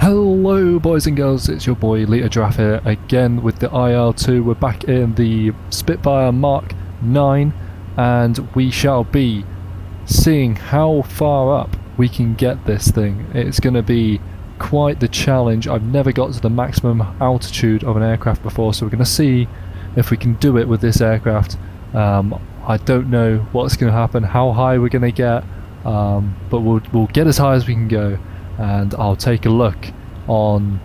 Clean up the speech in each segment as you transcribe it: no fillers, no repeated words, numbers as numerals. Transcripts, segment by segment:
Hello boys and girls, it's your boy Lita Giraffe here again with the IL2. We're back in the Spitfire Mark 9 and we shall be seeing how far up we can get this thing. It's going to be quite the challenge. I've never got to the maximum altitude of an aircraft before, so we're going to see if we can do it with this aircraft. I don't know what's going to happen, how high we're going to get, but we'll get as high as we can go. And I'll take a look on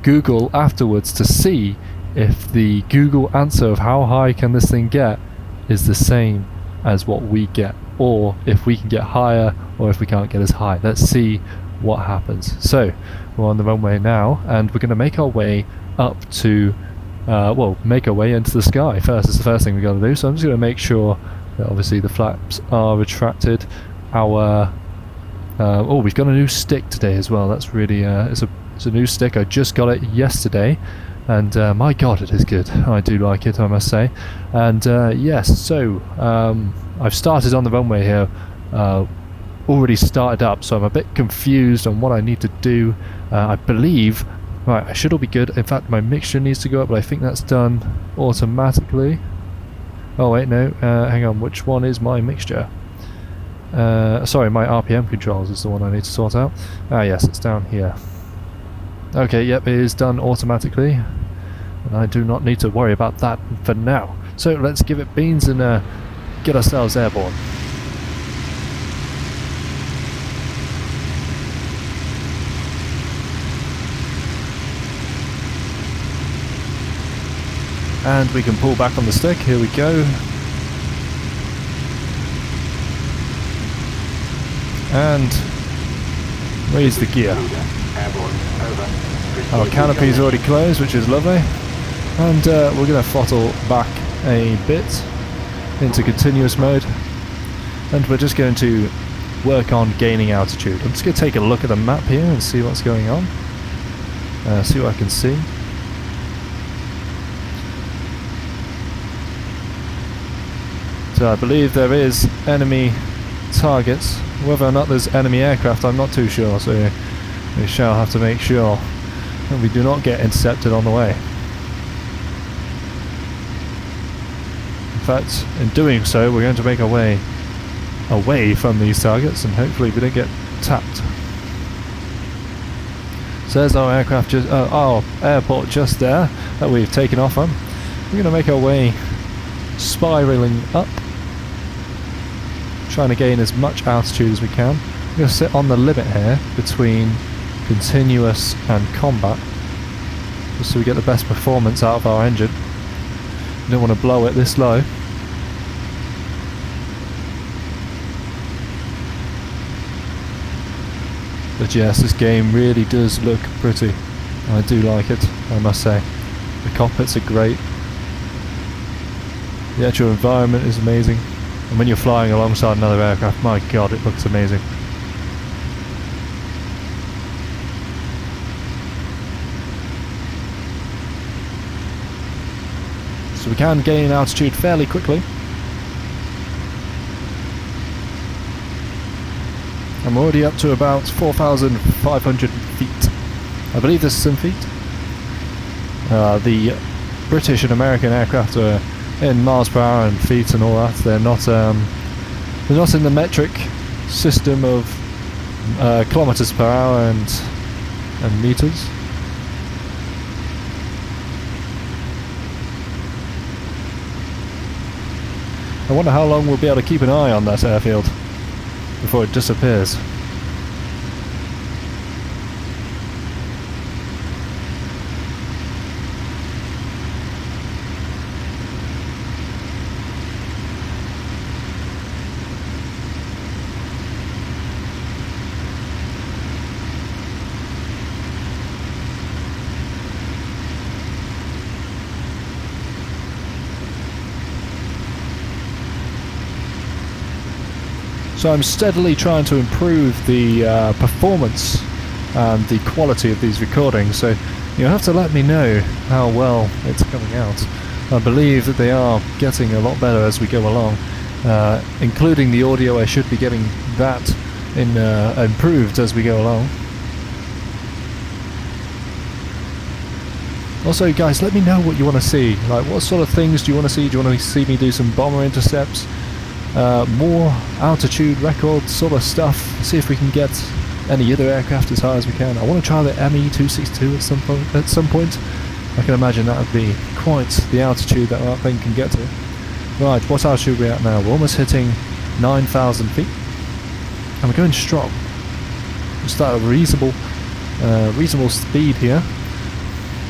Google afterwards to see if the Google answer of how high can this thing get is the same as what we get, or if we can get higher or if we can't get as high. Let's see what happens. So we're on the runway now and we're going to make our way up to make our way into the sky first. It's the first thing we've got to do, so I'm just going to make sure that obviously the flaps are retracted. We've got a new stick today as well. That's really it's a new stick. I just got it yesterday and my god, it is good. I do like it, I must say. And yes, so I've started on the runway here, already started up, so I'm a bit confused on what I need to do. I believe, right, I should all be good. In fact, my mixture needs to go up, but I think that's done automatically. Oh wait, no, hang on, which one is my mixture? Sorry, my RPM controls is the one I need to sort out. Ah yes, it's down here. Okay, yep, it is done automatically, and I do not need to worry about that for now. So let's give it beans and get ourselves airborne. And we can pull back on the stick, here we go. And raise the gear. Our canopy is already closed, which is lovely, and we're going to throttle back a bit into continuous mode, and we're just going to work on gaining altitude. I'm just going to take a look at the map here and see what's going on, see what I can see. So I believe there is enemy targets. Whether or not there's enemy aircraft, I'm not too sure, so we shall have to make sure that we do not get intercepted on the way. In fact, in doing so, we're going to make our way away from these targets and hopefully we don't get tapped. So there's our aircraft, our airport just there that we've taken off from. We're going to make our way spiraling up, trying to gain as much altitude as we can. We're going to sit on the limit here between continuous and combat, just so we get the best performance out of our engine. We don't want to blow it this low. But yes, this game really does look pretty. I do like it, I must say. The cockpits are great. The actual environment is amazing. And when you're flying alongside another aircraft, my god, it looks amazing. So we can gain altitude fairly quickly. I'm already up to about 4,500 feet. I believe this is in feet. The British and American aircraft are in miles per hour and feet and all that. They're not in the metric system of kilometers per hour and meters. I wonder how long we'll be able to keep an eye on that airfield before it disappears. So I'm steadily trying to improve the performance and the quality of these recordings, so you'll have to let me know how well it's coming out. I believe that they are getting a lot better as we go along, including the audio. I should be getting that improved as we go along. Also, guys, let me know what you want to see. Like, what sort of things do you want to see? Do you want to see me do some bomber intercepts? More altitude record sort of stuff? See if we can get any other aircraft as high as we can. I want to try the ME262 at some point. I can imagine that would be quite the altitude that that thing can get to. Right, what altitude are we at now? We're almost hitting 9,000 feet. And we're going strong. Just at a reasonable speed here.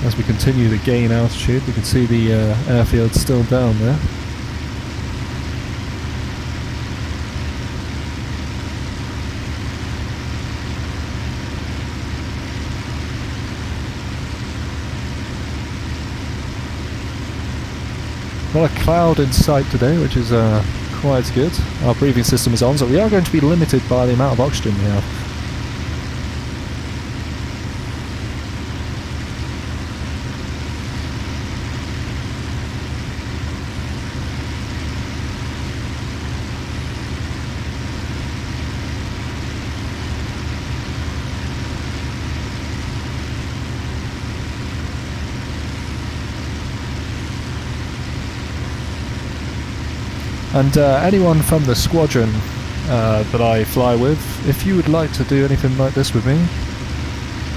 As we continue to gain altitude, we can see the airfield still down there. Not a cloud in sight today, which is quite good. Our breathing system is on, so we are going to be limited by the amount of oxygen we have. And anyone from the squadron that I fly with, if you would like to do anything like this with me,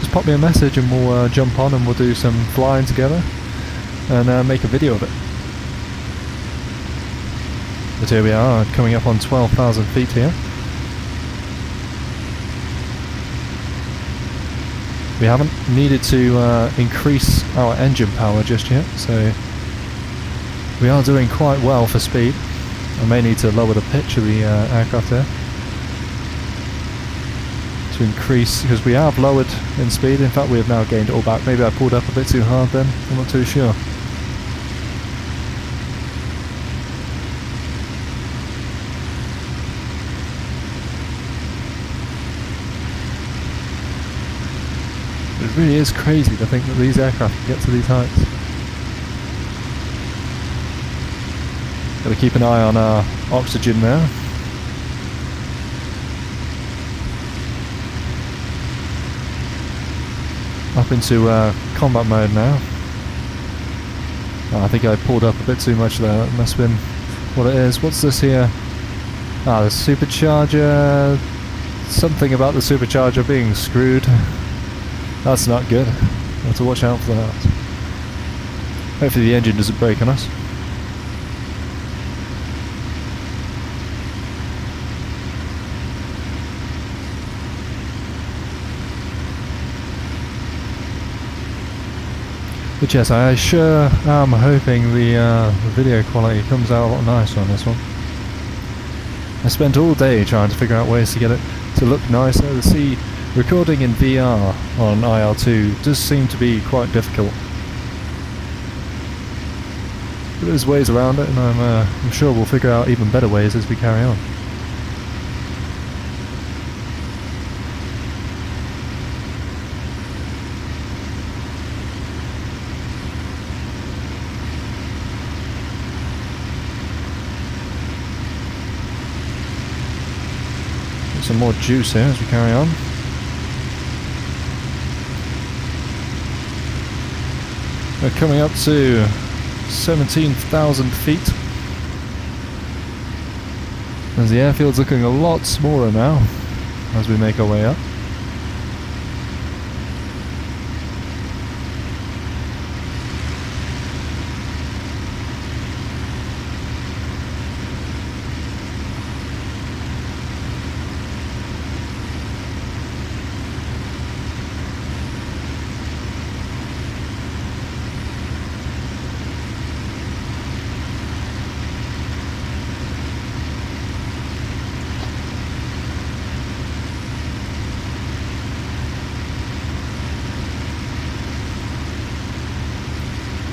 just pop me a message and we'll jump on and we'll do some flying together and make a video of it. But here we are, coming up on 12,000 feet here. We haven't needed to increase our engine power just yet, so we are doing quite well for speed. I may need to lower the pitch of the aircraft there to increase, because we have lowered in speed. In fact, we have now gained it all back. Maybe I pulled up a bit too hard then, I'm not too sure. It really is crazy to think that these aircraft can get to these heights. Got to keep an eye on our oxygen there. Up into combat mode now. Oh, I think I pulled up a bit too much there. That must have been what it is. What's this here? Ah, the supercharger. Something about the supercharger being screwed. That's not good. We'll have to watch out for that. Hopefully the engine doesn't break on us. But yes, I sure am hoping the video quality comes out a lot nicer on this one. I spent all day trying to figure out ways to get it to look nicer. The recording in VR on IL2 does seem to be quite difficult. But there's ways around it, and I'm sure we'll figure out even better ways as we carry on. Some more juice here as we carry on. We're coming up to 17,000 feet. As the airfield's looking a lot smaller now as we make our way up.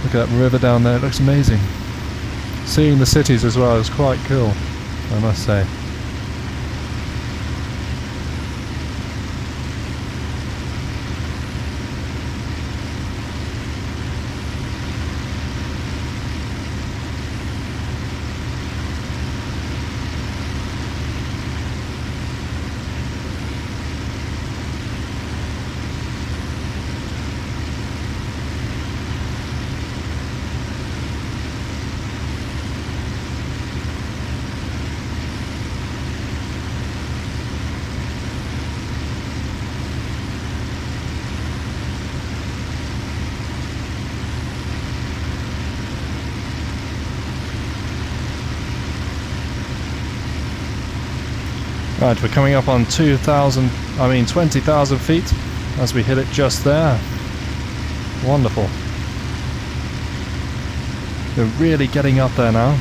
Look at that river down there, it looks amazing. Seeing the cities as well is quite cool, I must say. Right, we're coming up on 20,000 feet as we hit it just there. Wonderful. We're really getting up there now.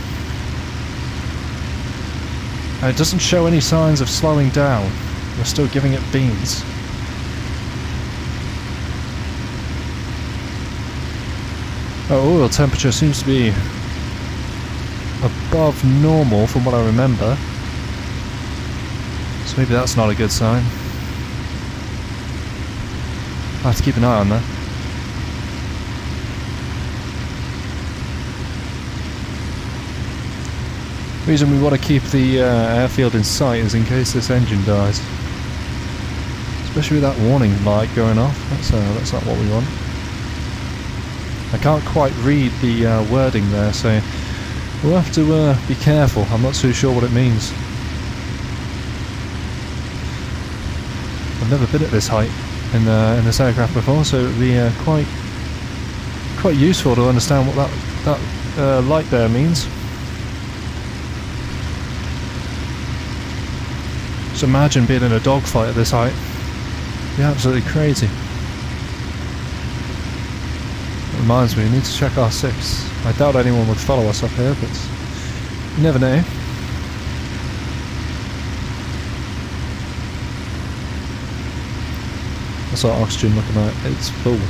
And it doesn't show any signs of slowing down. We're still giving it beans. Our oil temperature seems to be above normal from what I remember. So maybe that's not a good sign. I have to keep an eye on that. The reason we want to keep the airfield in sight is in case this engine dies. Especially with that warning light going off. That's not what we want. I can't quite read the wording there, so we'll have to be careful. I'm not too sure what it means. I've never been at this height in this aircraft before, so it would be quite useful to understand what that light there means. Just imagine being in a dogfight at this height. It'd be absolutely crazy. It reminds me, we need to check R6. I doubt anyone would follow us up here, but you never know. What's our oxygen looking like? It's full.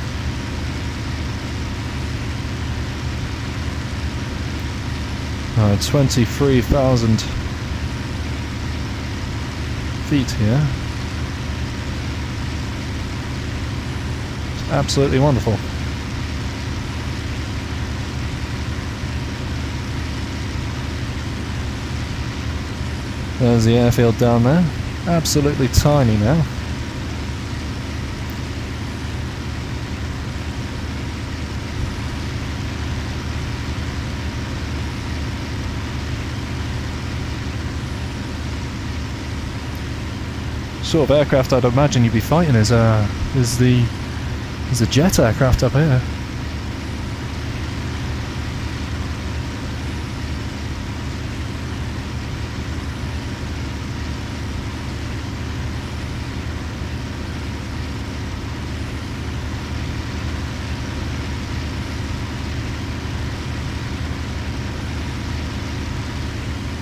Alright, 23,000 feet here. It's absolutely wonderful. There's the airfield down there. Absolutely tiny now. Sort of aircraft I'd imagine you'd be fighting is the jet aircraft up here.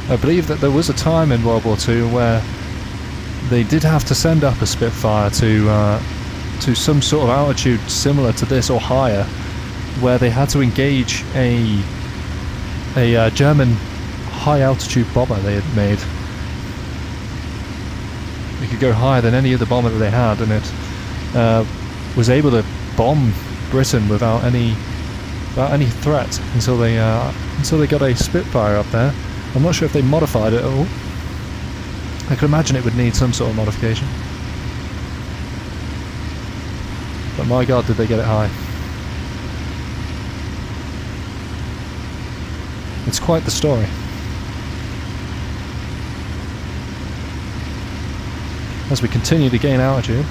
I believe that there was a time in World War II where they did have to send up a Spitfire to some sort of altitude similar to this or higher, where they had to engage a German high altitude bomber they had made. It could go higher than any other bomber that they had, and it was able to bomb Britain without any threat until they got a Spitfire up there. I'm not sure if they modified it at all. I can imagine it would need some sort of modification. But my god, did they get it high. It's quite the story. As we continue to gain altitude.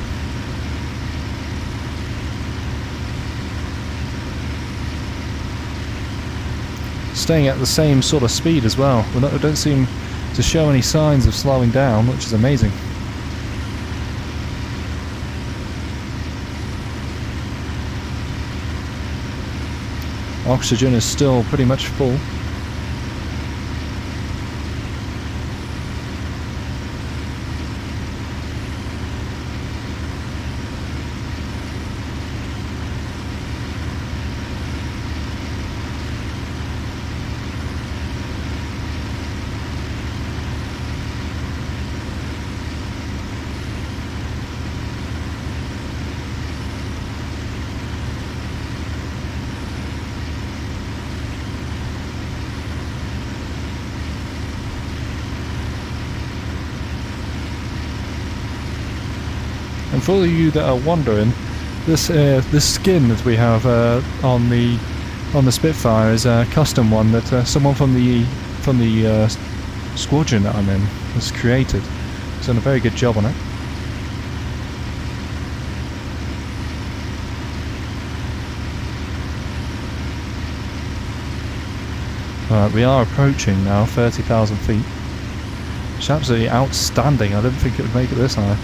Staying at the same sort of speed as well. We don't seem to show any signs of slowing down, which is amazing. Oxygen is still pretty much full. And for all of you that are wondering, this skin that we have on the Spitfire is a custom one that someone from the squadron that I'm in has created. He's done a very good job on it. Right, we are approaching now 30,000 feet. It's absolutely outstanding. I didn't think it would make it this high.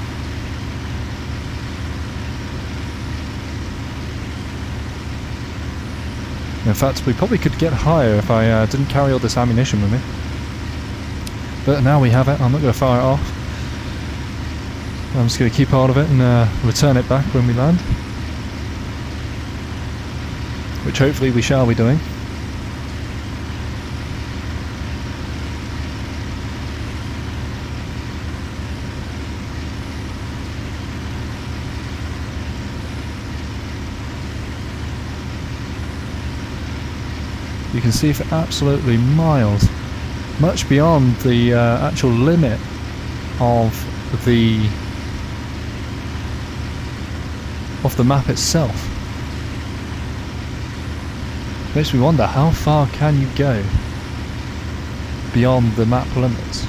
In fact, we probably could get higher if I didn't carry all this ammunition with me. But now we have it, I'm not going to fire it off. I'm just going to keep hold of it and return it back when we land. Which hopefully we shall be doing. You can see for absolutely miles, much beyond the actual limit of the map itself. Makes me wonder, how far can you go beyond the map limits?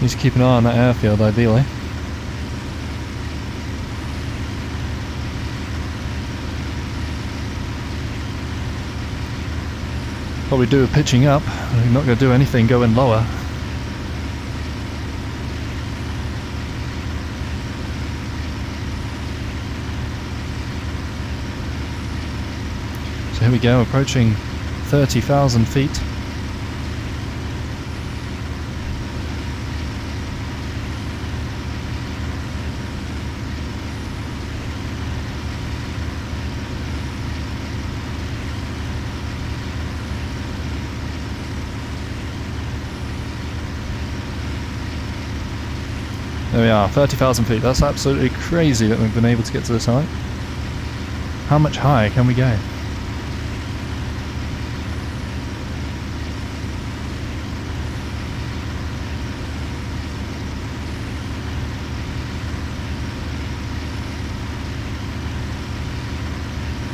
Need to keep an eye on that airfield, ideally. Probably do a pitching up. I'm not going to do anything going lower. So here we go, approaching 30,000 feet. There we are, 30,000 feet. That's absolutely crazy that we've been able to get to this height. How much higher can we go?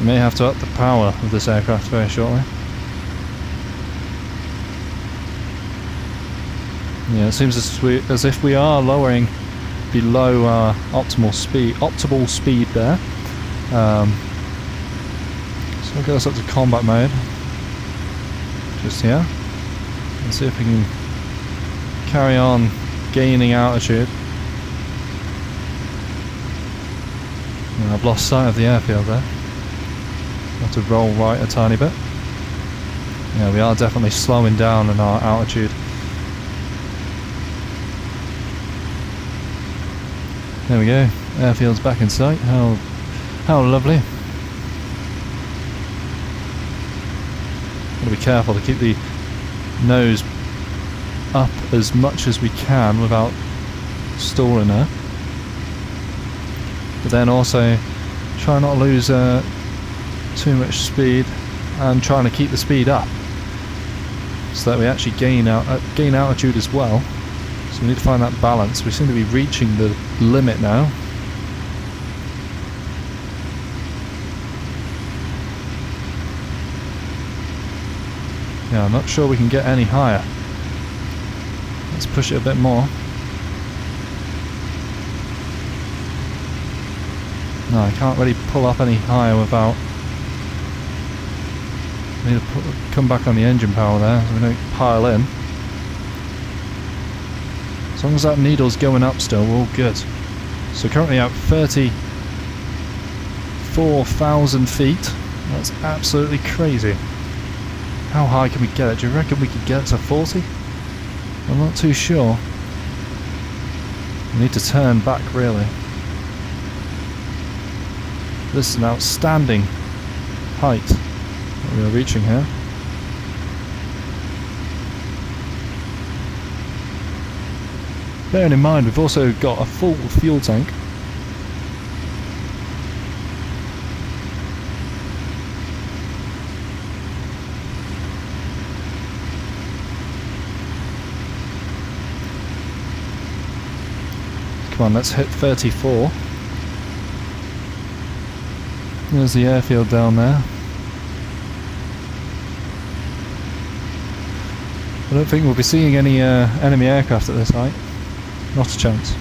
We may have to up the power of this aircraft very shortly. Yeah, it seems as if we are lowering below our optimal speed there. So we'll get us up to combat mode. Just here. And see if we can carry on gaining altitude. And I've lost sight of the airfield there. Have to roll right a tiny bit. Yeah, we are definitely slowing down in our altitude. There we go, airfield's back in sight. How lovely. Gotta be careful to keep the nose up as much as we can without stalling her. But then also try not to lose too much speed and trying to keep the speed up so that we actually gain altitude as well. So we need to find that balance. We seem to be reaching the limit now. Yeah, I'm not sure we can get any higher. Let's push it a bit more. No, I can't really pull up any higher without... I need to come back on the engine power there so we don't pile in. As long as that needle's going up still, we're all good. So currently at 34,000 feet. That's absolutely crazy. How high can we get it? Do you reckon we could get it to 40? I'm not too sure. We need to turn back really. This is an outstanding height that we are reaching here. Bearing in mind we've also got a full fuel tank. Come on, let's hit 34. There's the airfield down there. I don't think we'll be seeing any enemy aircraft at this height. Not a chance.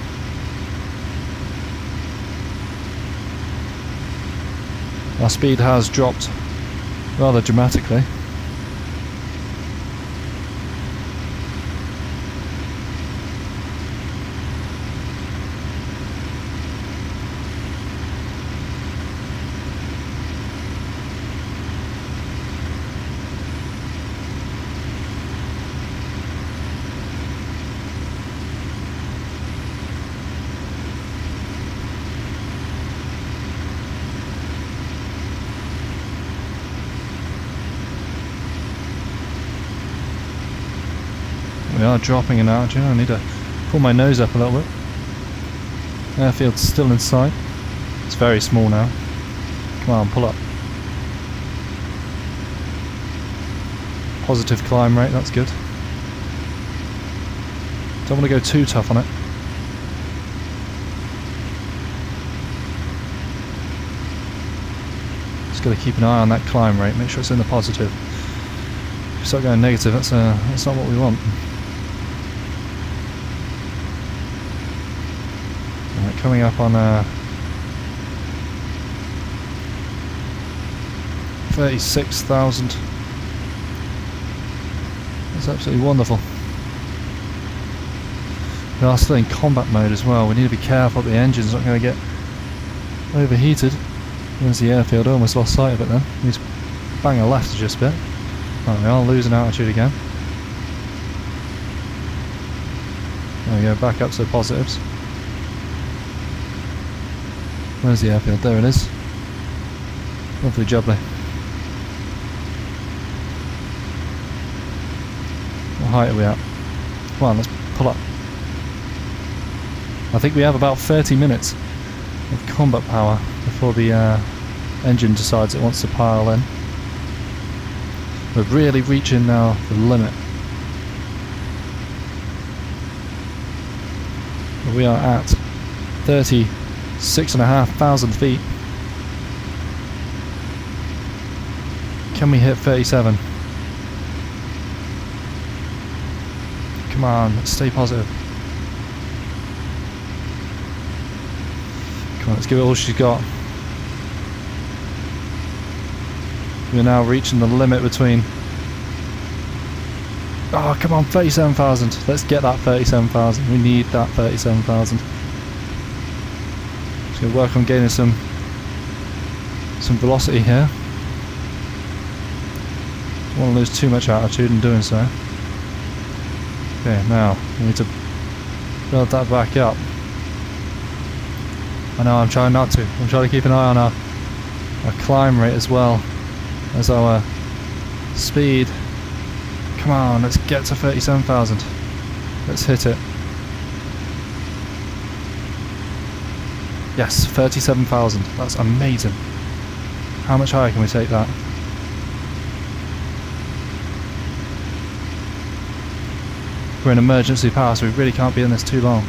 Our speed has dropped rather dramatically. We are dropping in altitude. I need to pull my nose up a little bit. Airfield's still in sight. It's very small now. Come on, pull up. Positive climb rate, that's good. Don't want to go too tough on it. Just got to keep an eye on that climb rate, make sure it's in the positive. If you start going negative, that's not what we want. Right, coming up on 36,000. That's absolutely wonderful. We are still in combat mode as well. We need to be careful that the engine's not going to get overheated. There's the airfield, almost lost sight of it then. He's bang a left just a bit. Right, we are losing altitude again. There we go, back up to the positives. Where's the airfield? There it is. Lovely jubbly. What height are we at? Come on, let's pull up. I think we have about 30 minutes of combat power before the engine decides it wants to pile in. We're really reaching now the limit. We are at 36,500 feet. Can we hit 37? Come on, let's stay positive. Come on, let's give it all she's got. We're now reaching the limit between... Oh, come on, 37,000. Let's get that 37,000. We need that 37,000. Just going to work on gaining some velocity here. Don't want to lose too much altitude in doing so. Okay, now we need to build that back up. I know I'm trying not to. I'm trying to keep an eye on our climb rate as well as our speed. Come on, let's get to 37,000. Let's hit it. Yes, 37,000. That's amazing. How much higher can we take that? We're in emergency power, so we really can't be in this too long.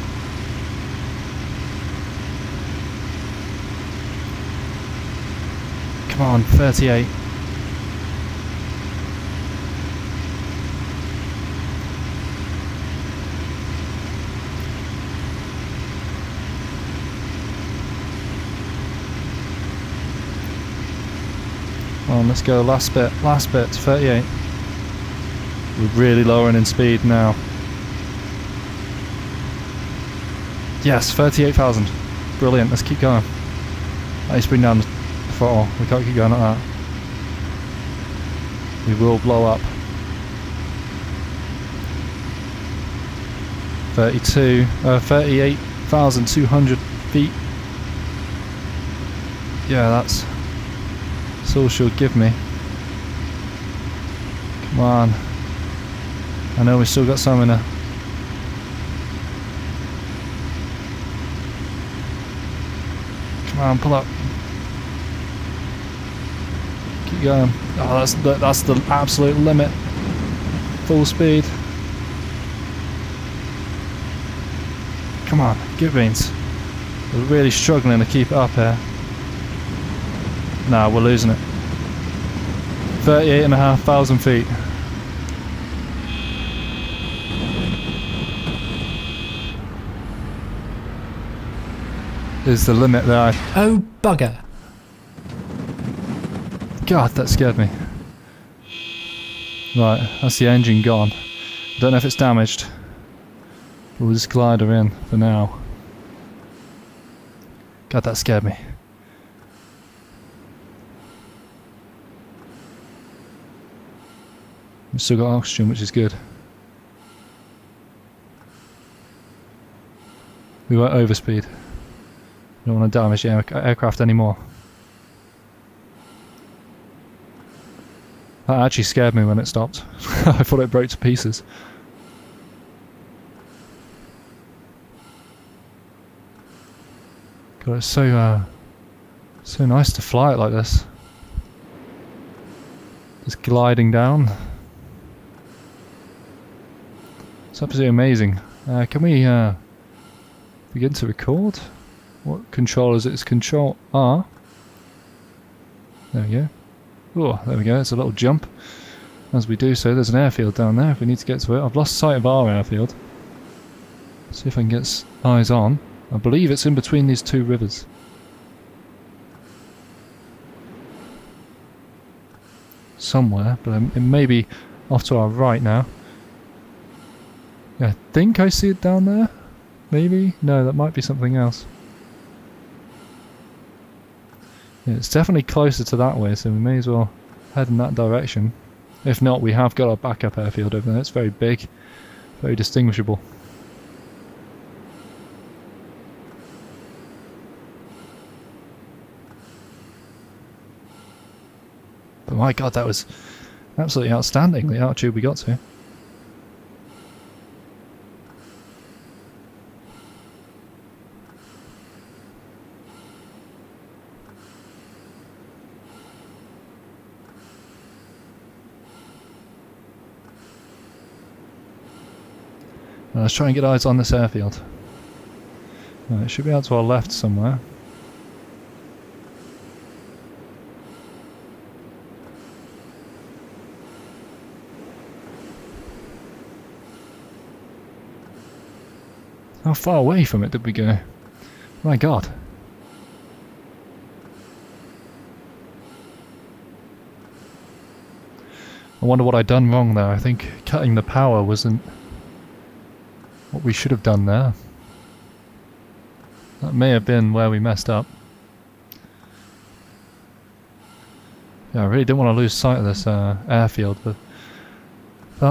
Come on, 38. Come on, let's go, last bit, 38. We're really lowering in speed now. Yes, 38,000. Brilliant, let's keep going. Let's bring down the throttle, we can't keep going like that. We will blow up. 38,200 feet. Yeah, that's all she'll give me. Come on. I know we've still got some in her. Come on, pull up. Keep going. Oh, that's the absolute limit. Full speed. Come on, get beans. We're really struggling to keep it up here. Nah, we're losing it. 38,500 feet. Is the limit there. Oh, bugger. God, that scared me. Right, that's the engine gone. I don't know if it's damaged. We'll just glide her in for now. God, that scared me. We've still got oxygen, which is good. We won't overspeed. Don't want to damage the aircraft anymore. That actually scared me when it stopped. I thought it broke to pieces. God, it's so nice to fly it like this. Just gliding down. It's absolutely amazing. Can we begin to record? What control is it? It's Control R. There we go. Oh, there we go. It's a little jump. As we do so, there's an airfield down there if we need to get to it. I've lost sight of our airfield. See if I can get eyes on. I believe it's in between these two rivers. Somewhere, but it may be off to our right now. Yeah, I think I see it down there. Maybe? No, that might be something else. Yeah, it's definitely closer to that way, so we may as well head in that direction. If not, we have got our backup airfield over there. It's very big, very distinguishable. But my god, that was absolutely outstanding, the altitude we got to. Let's try and get eyes on this airfield. It should be out to our left somewhere. How far away from it did we go? My god. I wonder what I'd done wrong there. I think cutting the power wasn't what we should have done there. That may have been where we messed up. Yeah, I really didn't want to lose sight of this airfield, but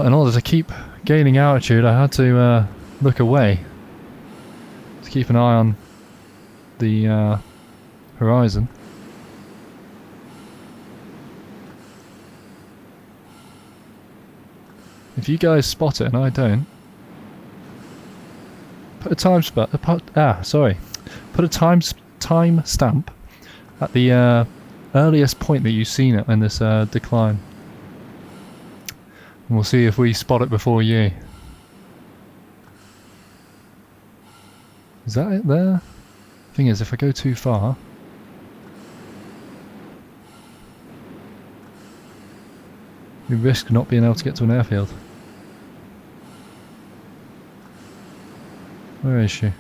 in order to keep gaining altitude I had to look away to keep an eye on the horizon. If you guys spot it and I don't, put a time stamp at the earliest point that you've seen it in this decline, and we'll see if we spot it before you. Is that it there? Thing is, if I go too far, we risk not being able to get to an airfield. Where is she?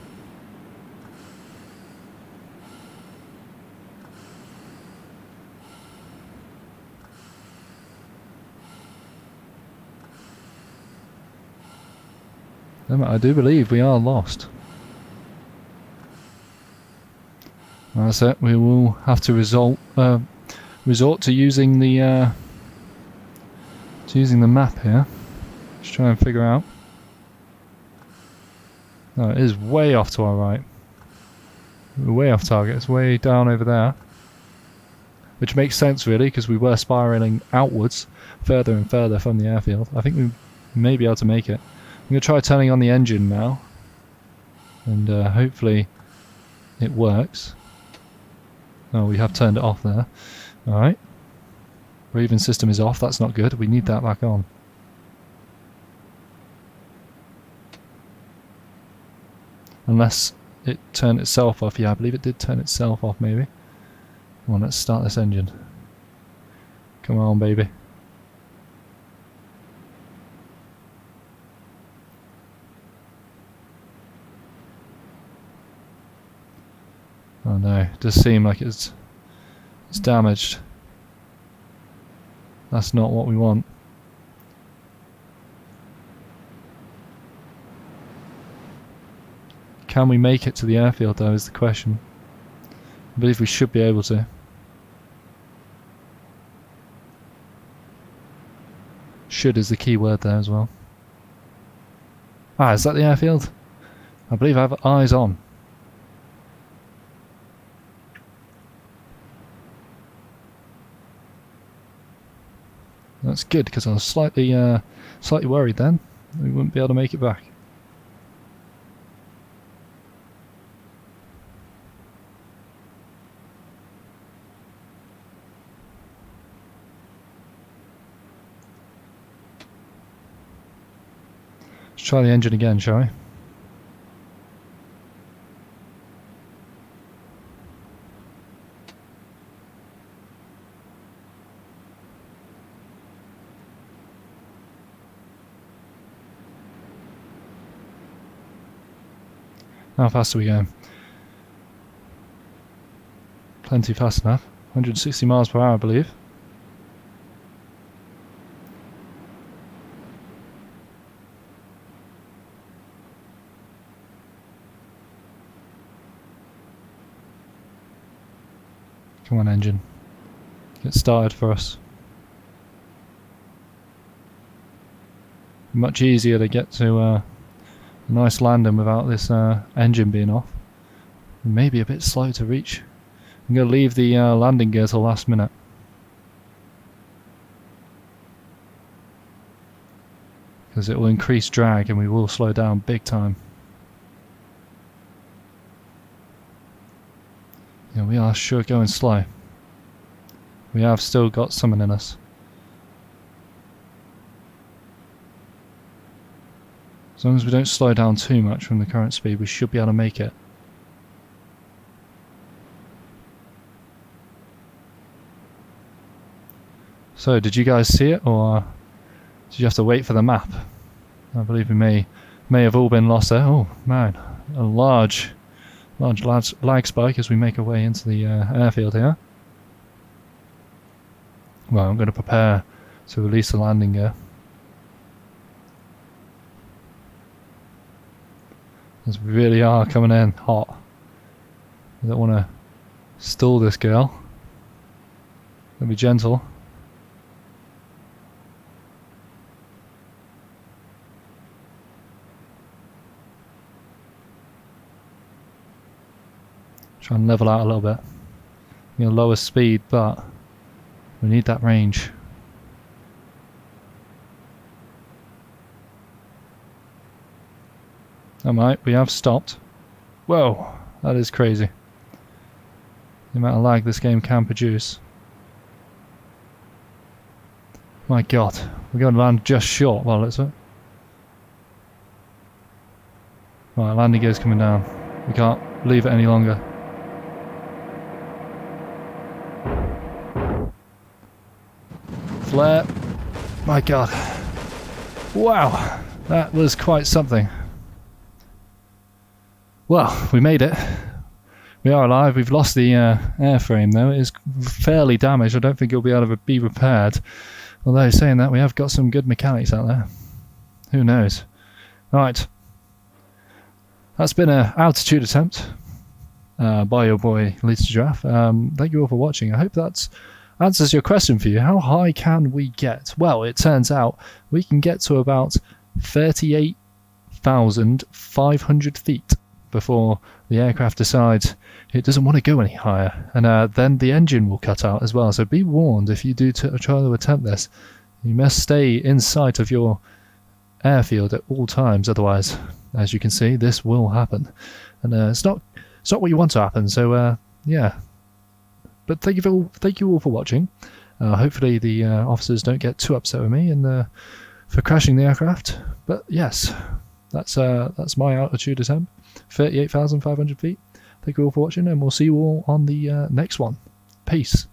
I do believe we are lost. That's it. We will have to resort to using the map here. Let's try and figure out. No, it is way off to our right. We're way off target. It's way down over there, which makes sense really, because we were spiraling outwards further and further from the airfield. I think we may be able to make it. I'm going to try turning on the engine now, and hopefully it works. Oh, we have turned it off there. Alright. Breathing system is off, that's not good. We need that back on. Unless it turned itself off. Yeah, I believe it did turn itself off maybe. Come on, let's start this engine. Come on, baby. Oh no, it does seem like it's damaged. That's not what we want. Can we make it to the airfield though is the question. I believe we should be able to. Should is the key word there as well. Ah, is that the airfield? I believe I have eyes on. That's good, because I was slightly worried then we wouldn't be able to make it back. Let's try the engine again, shall we? How fast are we going? Plenty fast enough. 160 miles per hour, I believe. Come on, engine. Get started for us. Much easier to get to a nice landing without this engine being off. Maybe a bit slow to reach. I'm going to leave the landing gear till last minute. Because it will increase drag and we will slow down big time. Yeah, we are sure going slow. We have still got something in us. As long as we don't slow down too much from the current speed, we should be able to make it. So, did you guys see it, or did you have to wait for the map? I believe we may have all been lost there. Oh man, a large lag spike as we make our way into the airfield here. Well, I'm going to prepare to release the landing gear. As we really are coming in hot. I don't want to stall this girl. Gotta be gentle. Try and level out a little bit. You know, lower speed, but we need that range. Alright, we have stopped. Whoa, that is crazy. The amount of lag this game can produce. My god, we're going to land just short. Well, let's. Right, landing gear's coming down. We can't leave it any longer. Flare. My god. Wow, that was quite something. Well, we made it. We are alive. We've lost the airframe though. It is fairly damaged. I don't think it'll be able to be repaired. Although saying that, we have got some good mechanics out there. Who knows? Right. That's been an altitude attempt by your boy Lisa Giraffe. Thank you all for watching. I hope that answers your question for you. How high can we get? Well, it turns out we can get to about 38,500 feet before the aircraft decides it doesn't want to go any higher, and then the engine will cut out as well. So be warned, if you do try to attempt this, you must stay in sight of your airfield at all times, otherwise, as you can see, this will happen, and it's not what you want to happen. So yeah, but thank you all for watching. Hopefully the officers don't get too upset with me and for crashing the aircraft, but yes, that's my altitude attempt, 38,500 feet. Thank you all for watching, and we'll see you all on the next one. Peace.